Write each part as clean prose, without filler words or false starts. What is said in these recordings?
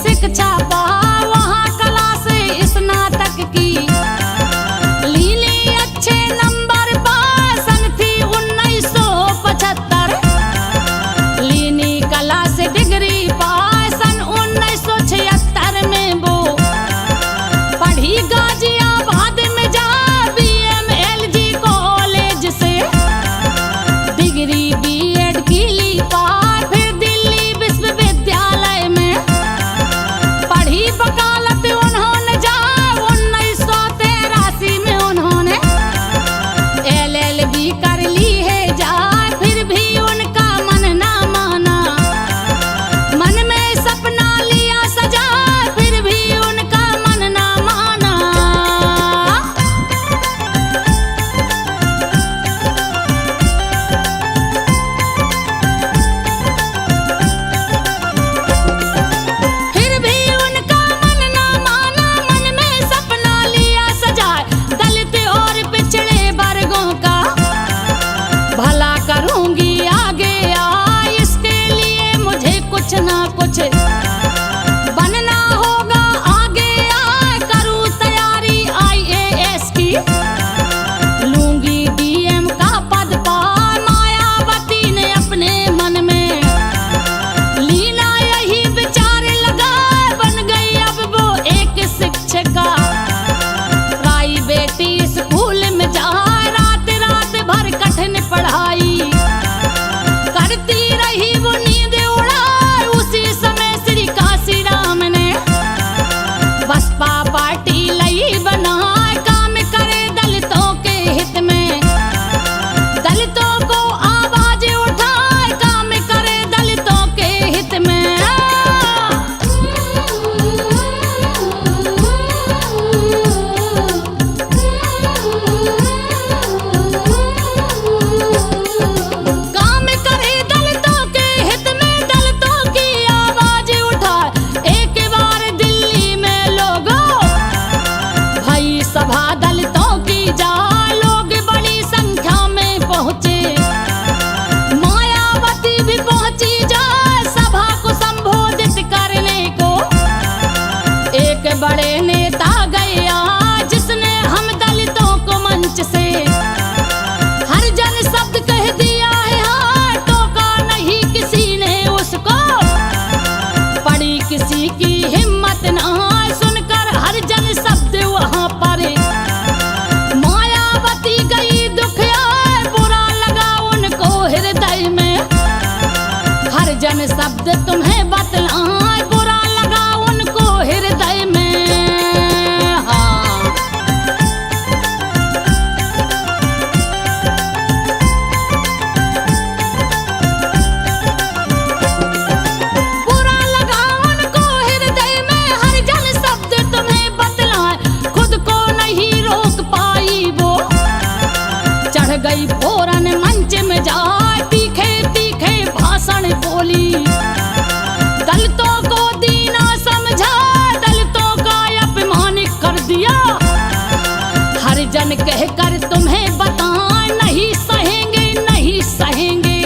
शिक्षा पा वहाँ कला से स्नातक की। लीली अच्छे नंबर पास सन थी 1975। लीनी कला से डिग्री पास सन 1976 में वो पढ़ी गाजियाबाद में जा BMLG कॉलेज से डिग्री B.Ed की ली पार। फिर दिल्ली विश्वविद्यालय में पढ़ी वकालत उन्होंने जा 1983 में उन्होंने LLB कर ली है जा। फिर भी उनका मन ना माना, मन में सपना लिया सजा, फिर भी उनका मन ना माना। फिर भी उनका मन ना माना, मन में सपना लिया सजाए। दलित और पिछड़े वर्गों का भला करूंगी आगे आ, इसके लिए मुझे कुछ ना कुछ बनना होगा आगे आ। करूं तैयारी IAS की, लूंगी DM का पद पा। मायावती ने अपने मन में लीना यही विचार लगा, बन गई अब वो एक शिक्षिका। प्राइवेट स्कूल में जाए रात रात भर कठिन पढ़ाई करती रही वो नींद उड़ाए। उसी समय श्री काशीराम ने बसपा पार्टी लई बनाए, काम करे दलितों के हित में, दलितों को आवाज उठाए, काम करे दलितों के हित में। काम करे दलितों के हित में, दलितों की आवाज उठाए। एक बार दिल्ली में लोगों भई सभा दलितों की जा, लोग बड़ी संख्या में पहुंचे। मायावती भी पहुंची जा सभा को संबोधित करने को। एक बड़े नेता गया जिसने हम दलितों को मंच से हर जन शब्द कह दिया है, हाँ टोका नहीं किसी ने उसको। पड़ी किसी की हिम्मत ना सुनकर हर जन शब्द वहाँ पर। मायावती गई दुखिया, बुरा लगा उनको हृदय में। हर जन शब्द तुम्हें बतलाए, बुरा लगा उनको हृदय में। हाँ बुरा लगा उनको हृदय में, हर जन शब्द तुम्हें बतलाए। खुद को नहीं रोक पाई वो, चढ़ गई फौरन मंच में जाए। तीखे तीखे भाषण बोली, दलितों को दीना समझा, दलितों का अपमान कर दिया। हर जन कहकर तुम्हें बताएं, नहीं सहेंगे नहीं सहेंगे,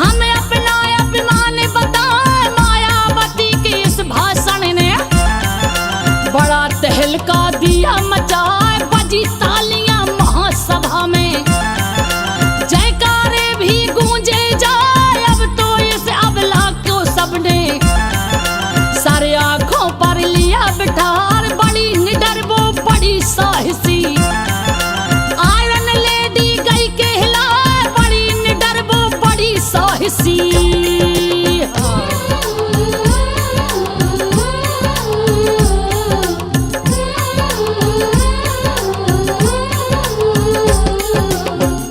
हम अपना अपमान बताएं। मायावती के इस भाषण ने बड़ा तहलका दिया मचाए। बजी तालियां महासभा में, जयकारे भी गूंजे जाए। अब तो इस अबला को सबने सारे आंखों पर लिया बिठार। बड़ी निडर वो बड़ी साहसी आयरन लेडी गई कहलाए। बड़ी निडर वो बड़ी साहसी।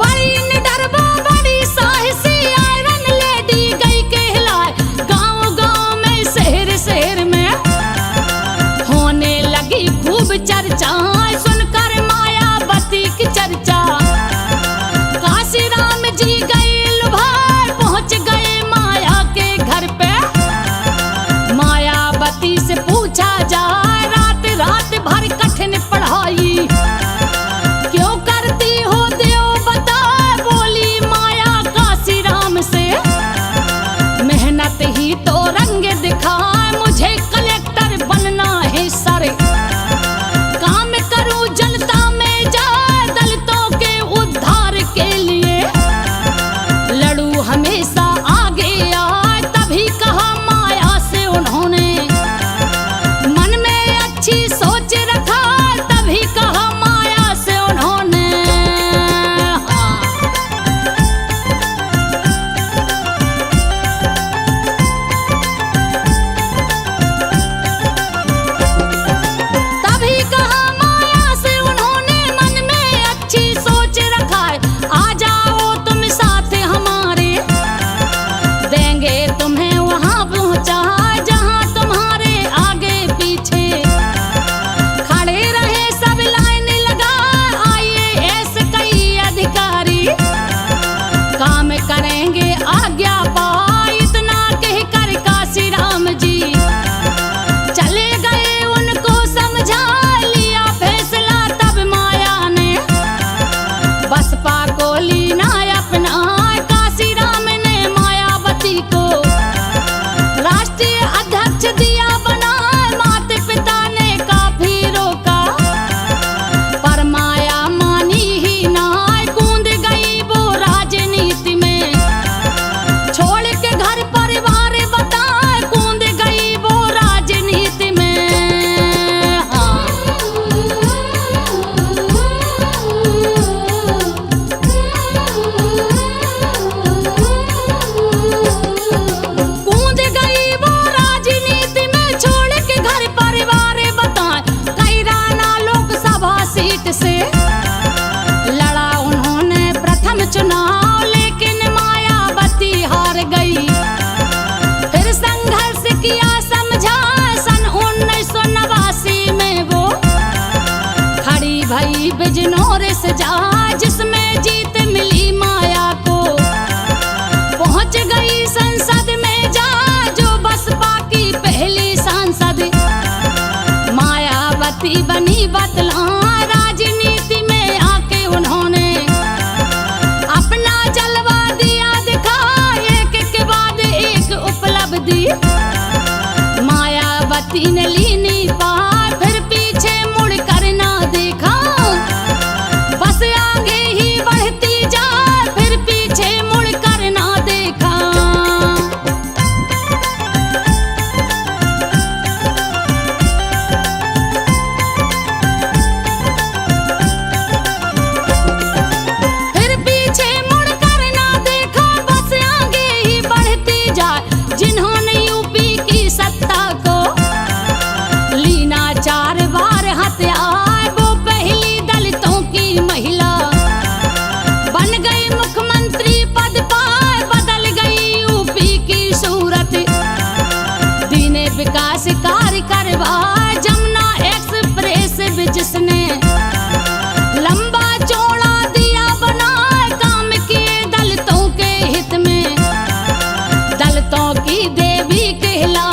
बड़ी निडर वो बड़ी साहसी आयरन लेडी गई कहलाए। गांव गांव में शहर शहर में होने लगी खूब चर्चा, सुनकर मायावती की चर्चा। काशीराम जी गए लुभार, पहुंच गए माया के घर पे। मायावती से पूछा जाए रात रात भर कठिन पढ़ाई क्यों करती हो देव बता। बोली माया काशीराम से, मेहनत ही तो रंग दिखाए। मुझे आई बिजनौर सजा जिसमें जीत मिली माया को। पहुंच गई संसद में जा जो बसपा की पहली सांसद। मायावती बनी बतला राजनीति में आके उन्होंने अपना जलवा दिया दिखा, एक के बाद एक उपलब्धि। मायावती ने ली नी पार फिर पीछे मुड़ कर ना देखा, बस आगे ही बढ़ती जा फिर पीछे मुड़ कर ना देखा। फिर पीछे मुड़ कर ना देखा, बस आगे ही बढ़ती जा। जिन्होंने यूपी की सत्ता को लीना 4 बार हथियार, वो पहली दलितों की महिला बन गई मुख्यमंत्री पद पर, बदल गई यूपी की सूरत। दीने विकास कार्य करवा जमुना एक्सप्रेस भी जिसने लंबा चौड़ा दिया बना, काम किए दलितों के हित में। दलितों की देवी कहला